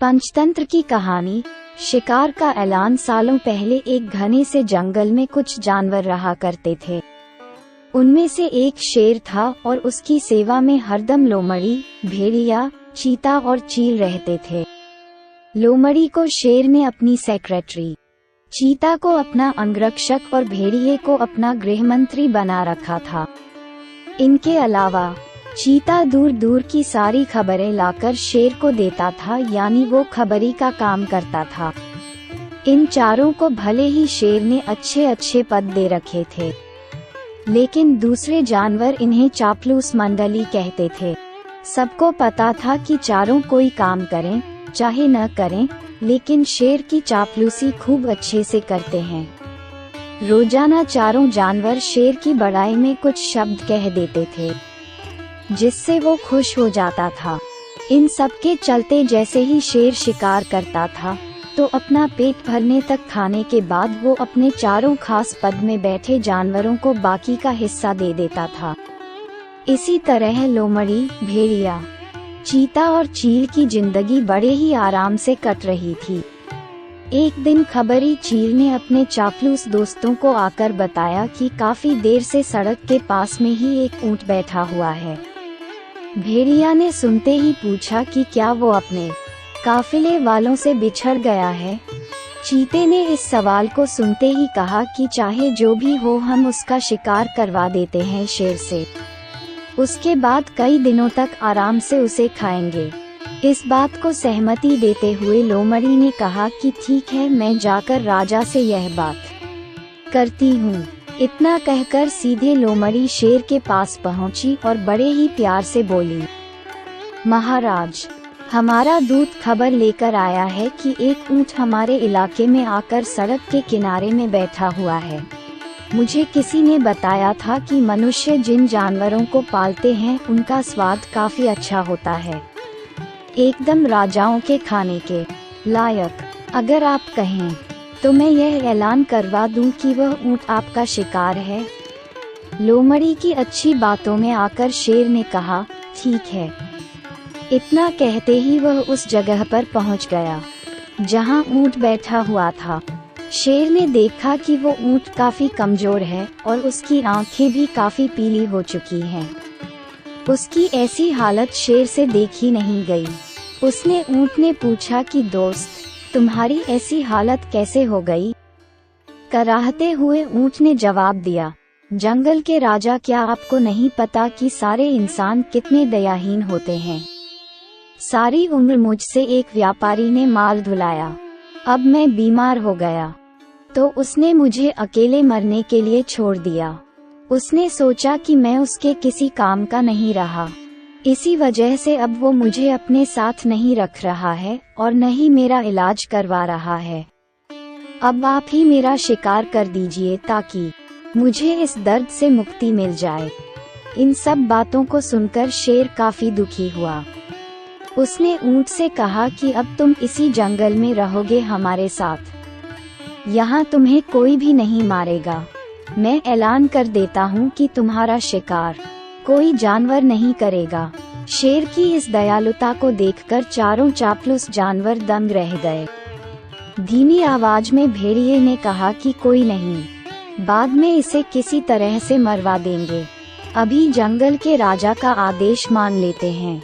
पंचतंत्र की कहानी। शिकार का ऐलान। सालों पहले एक घने से जंगल में कुछ जानवर रहा करते थे। उनमें से एक शेर था और उसकी सेवा में हरदम लोमड़ी, भेड़िया, चीता और चील रहते थे। लोमड़ी को शेर ने अपनी सेक्रेटरी, चीता को अपना अंगरक्षक और भेड़िए को अपना गृहमंत्री बना रखा था। इनके अलावा चीता दूर दूर की सारी खबरें लाकर शेर को देता था, यानी वो खबरी का काम करता था। इन चारों को भले ही शेर ने अच्छे अच्छे पद दे रखे थे, लेकिन दूसरे जानवर इन्हें चापलूस मंडली कहते थे। सबको पता था कि चारों कोई काम करें चाहे न करें, लेकिन शेर की चापलूसी खूब अच्छे से करते हैं। रोजाना चारों जानवर शेर की बड़ाई में कुछ शब्द कह देते थे, जिससे वो खुश हो जाता था। इन सब के चलते जैसे ही शेर शिकार करता था, तो अपना पेट भरने तक खाने के बाद वो अपने चारों खास पद में बैठे जानवरों को बाकी का हिस्सा दे देता था। इसी तरह लोमड़ी, भेड़िया, चीता और चील की जिंदगी बड़े ही आराम से कट रही थी। एक दिन खबरी चील ने अपने चापलूस दोस्तों को आकर बताया कि काफी देर से सड़क के पास में ही एक ऊंट बैठा हुआ है। भेड़िया ने सुनते ही पूछा कि क्या वो अपने काफिले वालों से बिछड़ गया है। चीते ने इस सवाल को सुनते ही कहा कि चाहे जो भी हो, हम उसका शिकार करवा देते हैं शेर से। उसके बाद कई दिनों तक आराम से उसे खाएंगे। इस बात को सहमति देते हुए लोमड़ी ने कहा कि ठीक है, मैं जाकर राजा से यह बात करती हूँ। इतना कहकर सीधे लोमड़ी शेर के पास पहुँची और बड़े ही प्यार से बोली, महाराज, हमारा दूत खबर लेकर आया है कि एक ऊंट हमारे इलाके में आकर सड़क के किनारे में बैठा हुआ है। मुझे किसी ने बताया था कि मनुष्य जिन जानवरों को पालते हैं उनका स्वाद काफी अच्छा होता है, एकदम राजाओं के खाने के लायक। अगर आप कहें तो मैं यह ऐलान करवा दूं कि वह ऊंट आपका शिकार है। लोमड़ी की अच्छी बातों में आकर शेर ने कहा, ठीक है। इतना कहते ही वह उस जगह पर पहुंच गया जहां ऊंट बैठा हुआ था। शेर ने देखा कि वो ऊंट काफी कमजोर है और उसकी आंखें भी काफी पीली हो चुकी हैं। उसकी ऐसी हालत शेर से देखी नहीं गई। उसने ऊंट ने पूछा कि दोस्त, तुम्हारी ऐसी हालत कैसे हो गई? कराहते हुए ऊंट ने जवाब दिया, जंगल के राजा, क्या आपको नहीं पता कि सारे इंसान कितने दयाहीन होते हैं? सारी उम्र मुझसे एक व्यापारी ने माल धुलाया, अब मैं बीमार हो गया तो उसने मुझे अकेले मरने के लिए छोड़ दिया। उसने सोचा कि मैं उसके किसी काम का नहीं रहा, इसी वजह से अब वो मुझे अपने साथ नहीं रख रहा है और न ही मेरा इलाज करवा रहा है। अब आप ही मेरा शिकार कर दीजिए ताकि मुझे इस दर्द से मुक्ति मिल जाए। इन सब बातों को सुनकर शेर काफी दुखी हुआ। उसने ऊंट से कहा कि अब तुम इसी जंगल में रहोगे हमारे साथ, यहाँ तुम्हें कोई भी नहीं मारेगा। मैं ऐलान कर देता हूँ कि तुम्हारा शिकार कोई जानवर नहीं करेगा। शेर की इस दयालुता को देखकर चारों चापलूस जानवर दंग रह गए। धीमी आवाज में भेड़िए ने कहा कि कोई नहीं, बाद में इसे किसी तरह से मरवा देंगे। अभी जंगल के राजा का आदेश मान लेते हैं।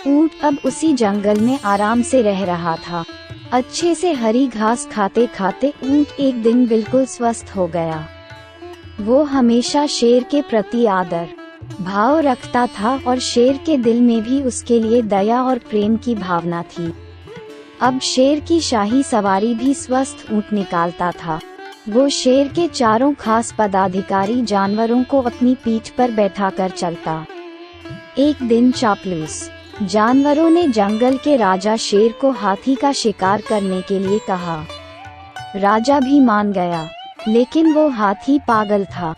ऊंट अब उसी जंगल में आराम से रह रहा था। अच्छे से हरी घास खाते खाते ऊंट एक दिन बिल्कुल स्वस्थ हो गया। वो हमेशा शेर के प्रति आदर भाव रखता था और शेर के दिल में भी उसके लिए दया और प्रेम की भावना थी। अब शेर की शाही सवारी भी स्वस्थ ऊंट निकालता था। वो शेर के चारों खास पदाधिकारी जानवरों को अपनी पीठ पर बैठाकर चलता। एक दिन चापलूस जानवरों ने जंगल के राजा शेर को हाथी का शिकार करने के लिए कहा। राजा भी मान गया, लेकिन वो हाथी पागल था।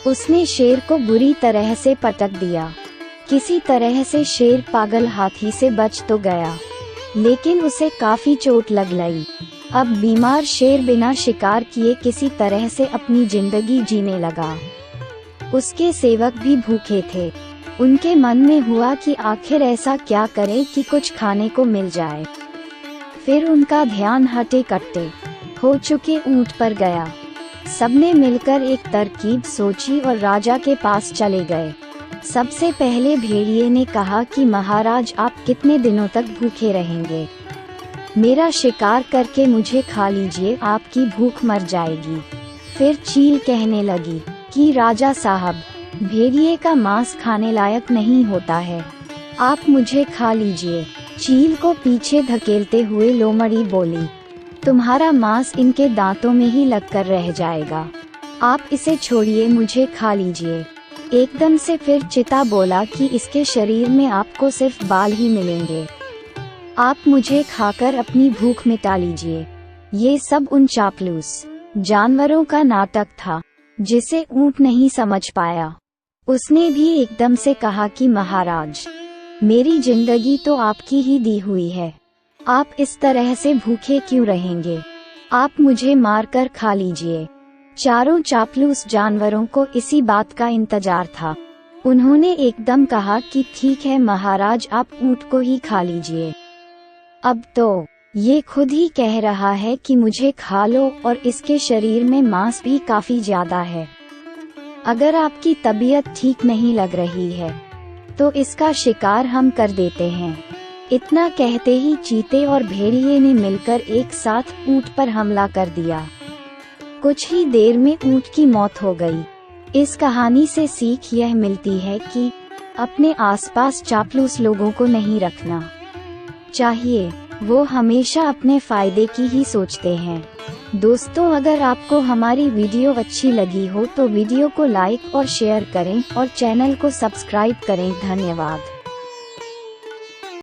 उसने शेर को बुरी तरह से पटक दिया। किसी तरह से शेर पागल हाथी से बच तो गया, लेकिन उसे काफी चोट लग गई। अब बीमार शेर बिना शिकार किए किसी तरह से अपनी जिंदगी जीने लगा। उसके सेवक भी भूखे थे। उनके मन में हुआ कि आखिर ऐसा क्या करें कि कुछ खाने को मिल जाए। फिर उनका ध्यान हटे कट्टे हो चुके ऊंट पर गया। सबने मिलकर एक तरकीब सोची और राजा के पास चले गए। सबसे पहले भेड़िए ने कहा कि महाराज, आप कितने दिनों तक भूखे रहेंगे? मेरा शिकार करके मुझे खा लीजिए, आपकी भूख मर जाएगी। फिर चील कहने लगी कि राजा साहब, भेड़िए का मांस खाने लायक नहीं होता है, आप मुझे खा लीजिए। चील को पीछे धकेलते हुए लोमड़ी बोली, तुम्हारा मांस इनके दांतों में ही लगकर रह जाएगा, आप इसे छोड़िए, मुझे खा लीजिए। एकदम से फिर चिता बोला कि इसके शरीर में आपको सिर्फ बाल ही मिलेंगे, आप मुझे खाकर अपनी भूख मिटा लीजिए। ये सब उन चापलूस जानवरों का नाटक था जिसे ऊंट नहीं समझ पाया। उसने भी एकदम से कहा कि महाराज, मेरी जिंदगी तो आपकी ही दी हुई है, आप इस तरह से भूखे क्यों रहेंगे? आप मुझे मारकर खा लीजिए। चारों चापलूस जानवरों को इसी बात का इंतजार था। उन्होंने एकदम कहा कि ठीक है महाराज, आप ऊंट को ही खा लीजिए। अब तो ये खुद ही कह रहा है कि मुझे खा लो, और इसके शरीर में मांस भी काफी ज्यादा है। अगर आपकी तबीयत ठीक नहीं लग रही है तो इसका शिकार हम कर देते हैं। इतना कहते ही चीते और भेड़िए ने मिलकर एक साथ ऊंट पर हमला कर दिया। कुछ ही देर में ऊंट की मौत हो गई। इस कहानी से सीख यह मिलती है कि अपने आसपास चापलूस लोगों को नहीं रखना चाहिए, वो हमेशा अपने फायदे की ही सोचते हैं। दोस्तों, अगर आपको हमारी वीडियो अच्छी लगी हो तो वीडियो को लाइक और शेयर करें और चैनल को सब्सक्राइब करें। धन्यवाद।